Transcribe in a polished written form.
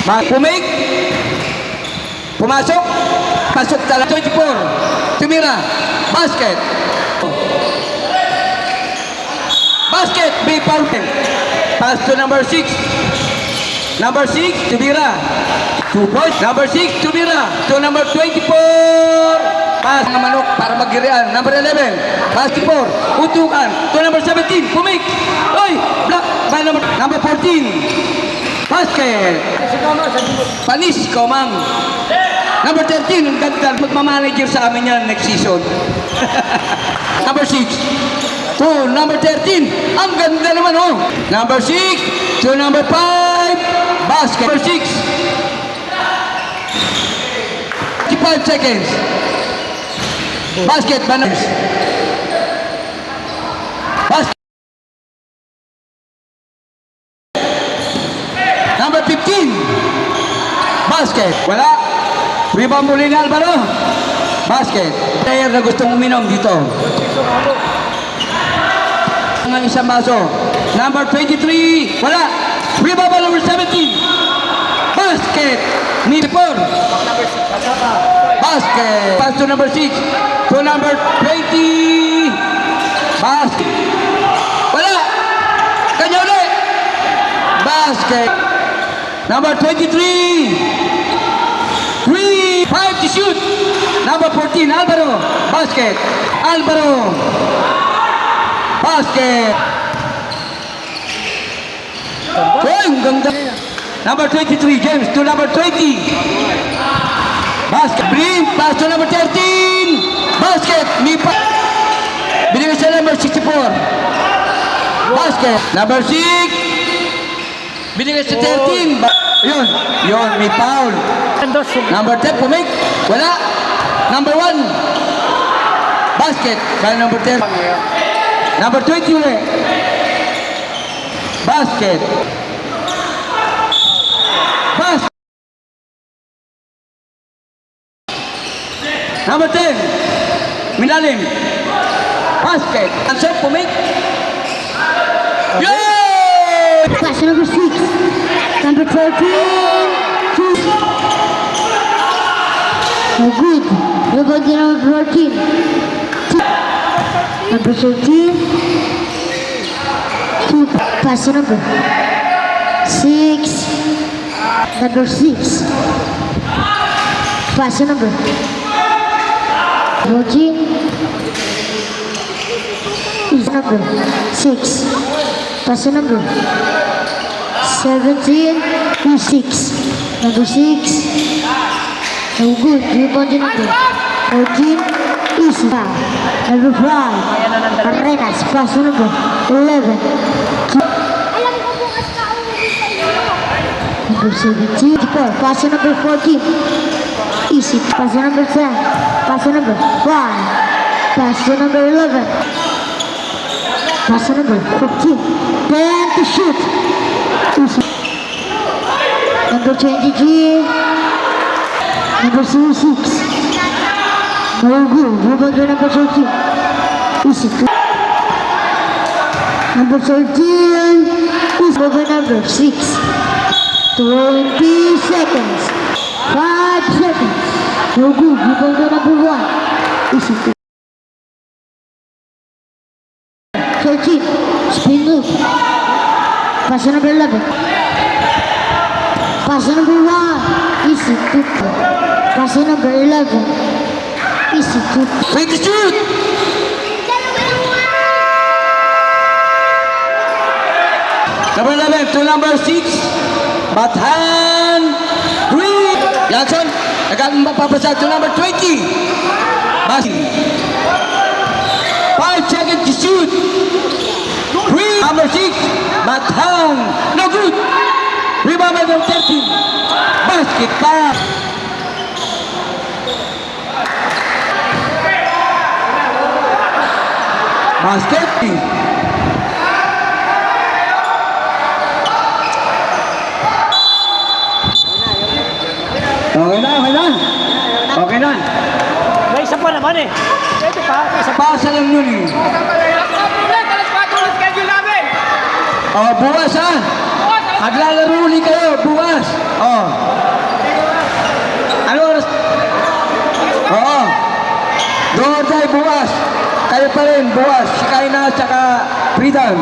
Pumik. Pumasok. Pasok talaga. 24. Tumira. Basket. Basket. Be fountain. Pass to number 6. Number 6. Tumira. 2 points. Number 6. Tumira. To number 24. Pass ng manok para mag-irian. Number 11. Pass to 4. Utukan. To number 17. Pumik. Oy. Block by number 14. Basket. Panis, Komang. Number 13, ang ganda. Magmamanager sa amin yan next season. Number 6. To number 13. Ang ganda naman, oh. Number 6. To number 5. Basket. Number 6. 55 seconds. Basket. Basket. Number 15. Basket. Wala. Rebound muli ni Alvaro. Basket. Player na gustong uminom dito. Ang isang baso. Number 23. Wala. Rebound number 17. Basket. Need 4. Basket. Pass to number 6. To number 20. Basket. Wala. Kanya ulit. Basket. Number 23. 3. 5 to shoot. Number 14. Alvaro. Basket. Alvaro. Basket. Oh, ang ganda. Number 23. James to number 20. Basket. Bring. Pass to number 13. Basket. Mipa. Binigay sa number 64. Basket. Number 6. Binigay sa 13. Yun. Yun. May foul. Number 10. Pumik. Wala. Number 1. Basket. By number 10. Number 20 ulit. Basket. Basket. Number 10. Milalim. Basket. Answer. Pumik. Yay! Pass number 6. Number 13. Oh, good. Rebound number 14. Number 13. 2. Pass number 6. Number 6. Pass number 14. Is number 6. Pass number 17. 6. Number 6. Oh, good. Rebound number 14. Is foul. Number 5. Arenas. Pass number 11. Number 17. Pass number 14. Easy. Pass number 10. Pass number 5. Pass number 11. Pass number 15. 10 to shoot. Easy. Number 23. Number 6. No good. Rebound number 13. Easy. Number 13 is over number 6. 20 seconds. 5 seconds. No good. Rebound number 1. Easy. 13. Spin move. Pass number 11. Pass number 1. Easy. Pass number 11. Easy. Free to shoot. Number 11 to number 6. Bathan. Green. Jackson. Akan mapapasa to number 20. Basi. 5 seconds to shoot. Green. Number 6. Bathan. No good. Rebound number 13. Basket pass. Basket. Okay na, okay na. Okay na. May isa pa naman eh. Pwede pa. May isa pa. Pasa lang yun eh. Alas 4 ulit. Alas 4 ulit schedule namin. Oh, bukas ha. Bukas, alas Maglalaro ulit kayo bukas. Oh. Ano oras? Oo. Door tayo bukas. Kayo pa rin bukas. Si Kaina at saka Freedom.